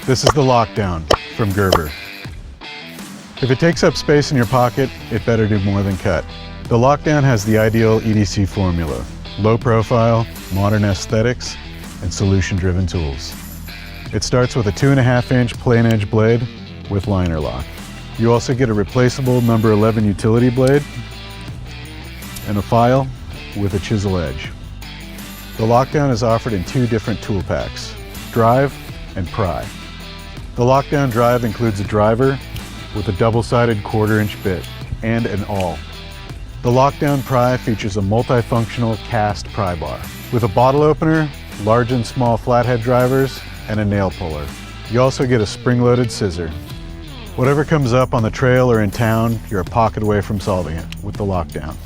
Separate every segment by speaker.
Speaker 1: This is the lockdown from Gerber. If it takes up space in your pocket, it better do more than cut. The lockdown has the ideal EDC formula: low profile, modern aesthetics, and solution-driven tools. It starts with a 2.5-inch plain edge blade with liner lock. You also get a replaceable number 11 utility blade and a file with a chisel edge. The lockdown is offered in 2 different tool packs: drive and pry. The lockdown drive includes a driver with a double-sided 1/4-inch bit and an awl. The lockdown pry features a multifunctional cast pry bar with a bottle opener, large and small flathead drivers, and a nail puller. You also get a spring-loaded scissor. Whatever comes up on the trail or in town, you're a pocket away from solving it with the lockdown.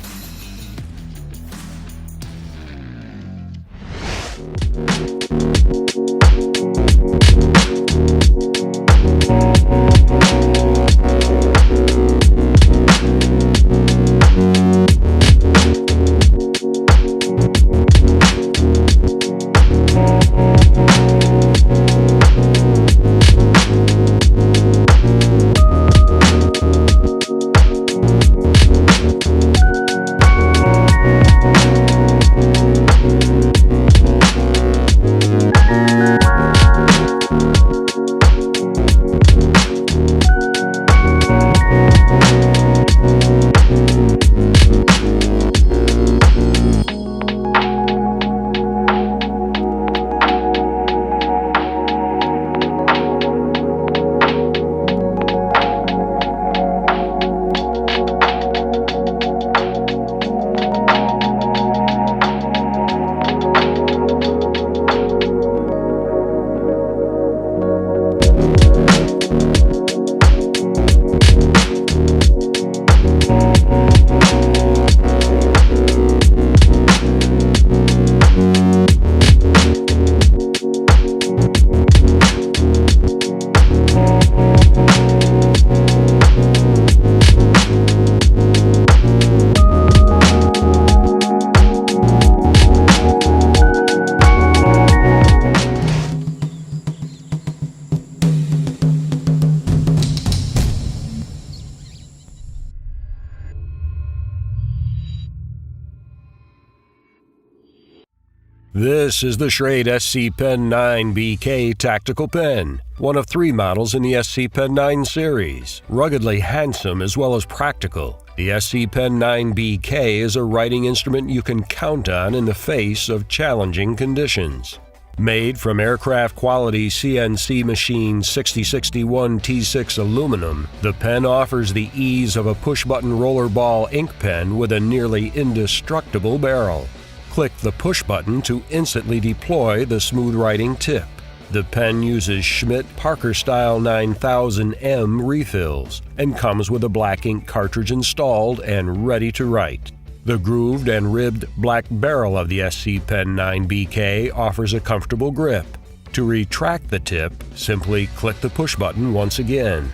Speaker 2: This is the Schrade SC Pen 9BK Tactical Pen, one of 3 models in the SC Pen 9 series. Ruggedly handsome as well as practical, the SC Pen 9BK is a writing instrument you can count on in the face of challenging conditions. Made from aircraft-quality CNC machine 6061 T6 aluminum, the pen offers the ease of a push-button rollerball ink pen with a nearly indestructible barrel. Click the push button to instantly deploy the smooth writing tip. The pen uses Schmidt Parker-style 9000M refills and comes with a black ink cartridge installed and ready to write. The grooved and ribbed black barrel of the SC Pen 9BK offers a comfortable grip. To retract the tip, simply click the push button once again.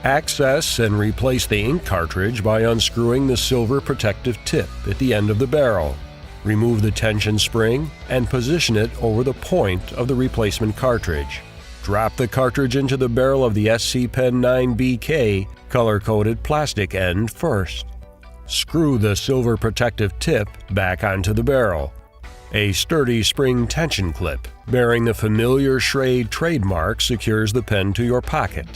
Speaker 2: Access and replace the ink cartridge by unscrewing the silver protective tip at the end of the barrel. Remove the tension spring and position it over the point of the replacement cartridge. Drop the cartridge into the barrel of the SC Pen 9BK color-coded plastic end first. Screw the silver protective tip back onto the barrel. A sturdy spring tension clip bearing the familiar Schrade trademark secures the pen to your pocket,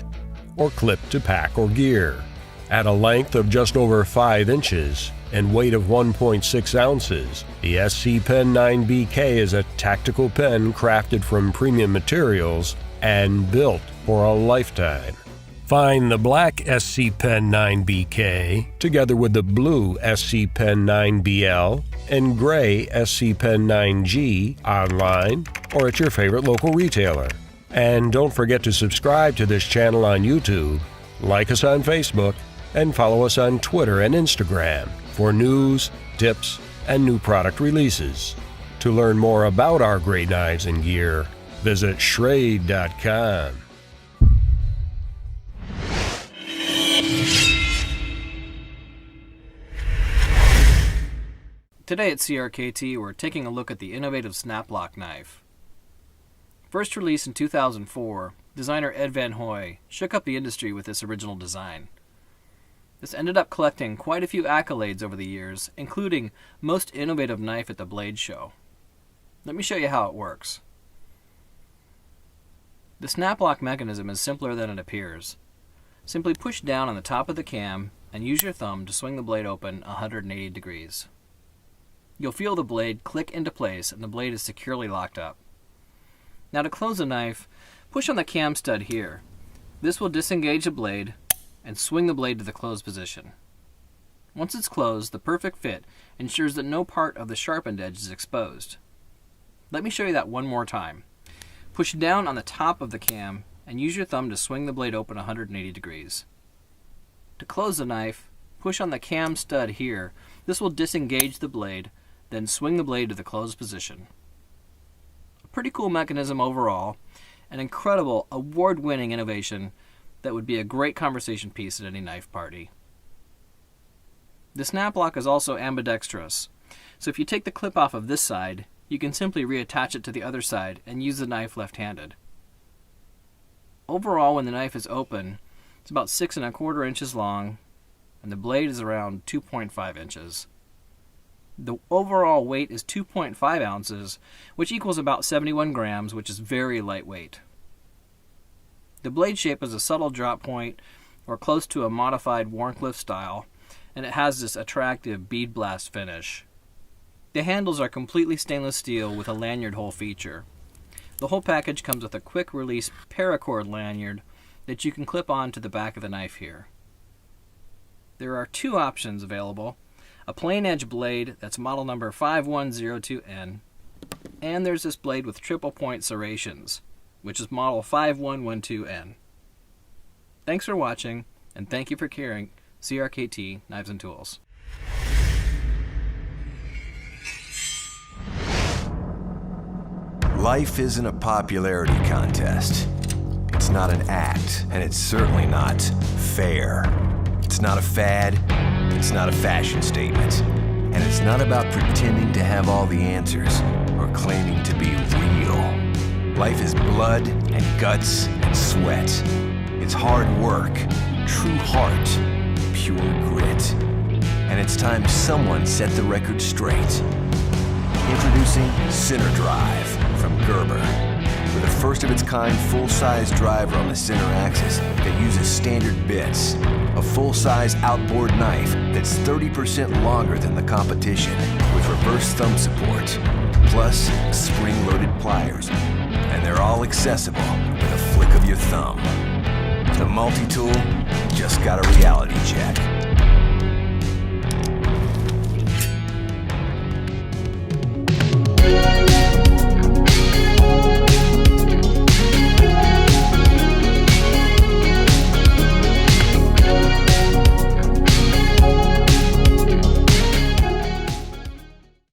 Speaker 2: or clip to pack or gear. At a length of just over 5 inches, and weight of 1.6 ounces, the SC Pen 9BK is a tactical pen crafted from premium materials and built for a lifetime. Find the black SC Pen 9BK together with the blue SC Pen 9BL and gray SC Pen 9G online or at your favorite local retailer. And don't forget to subscribe to this channel on YouTube, like us on Facebook, and follow us on Twitter and Instagram for news, tips, and new product releases. To learn more about our great knives and gear, visit Schrade.com.
Speaker 3: Today at CRKT, we're taking a look at the innovative snap lock knife. First released in 2004, designer Ed Van Hoy shook up the industry with this original design. This ended up collecting quite a few accolades over the years, including Most Innovative Knife at the Blade Show. Let me show you how it works. The snap lock mechanism is simpler than it appears. Simply push down on the top of the cam and use your thumb to swing the blade open 180 degrees. You'll feel the blade click into place and the blade is securely locked up. Now to close the knife, push on the cam stud here. This will disengage the blade and swing the blade to the closed position. Once it's closed, the perfect fit ensures that no part of the sharpened edge is exposed. Let me show you that one more time. Push down on the top of the cam and use your thumb to swing the blade open 180 degrees. To close the knife, push on the cam stud here. This will disengage the blade, then swing the blade to the closed position. A pretty cool mechanism overall, an incredible award-winning innovation that would be a great conversation piece at any knife party. The snap lock is also ambidextrous, so if you take the clip off of this side, you can simply reattach it to the other side and use the knife left-handed. Overall, when the knife is open, it's about 6¼ inches long, and the blade is around 2.5 inches. The overall weight is 2.5 ounces, which equals about 71 grams, which is very lightweight. The blade shape is a subtle drop point, or close to a modified Warncliffe style, and it has this attractive bead blast finish. The handles are completely stainless steel with a lanyard hole feature. The whole package comes with a quick release paracord lanyard that you can clip on to the back of the knife here. There are two options available: a plain edge blade that's model number 5102N, and there's this blade with triple point serrations, which is model 5112N. Thanks for watching, and thank you for carrying CRKT Knives and Tools.
Speaker 4: Life isn't a popularity contest. It's not an act, and it's certainly not fair. It's not a fad, it's not a fashion statement, and it's not about pretending to have all the answers or claiming to be real. Life is blood and guts and sweat. It's hard work, true heart, pure grit. And it's time someone set the record straight. Introducing Center Drive from Gerber. With a first-of-its-kind full-size driver on the center axis that uses standard bits. A full-size outboard knife that's 30% longer than the competition with reverse thumb support. Plus, spring-loaded pliers. And they're all accessible with a flick of your thumb. The multi-tool just got a reality check.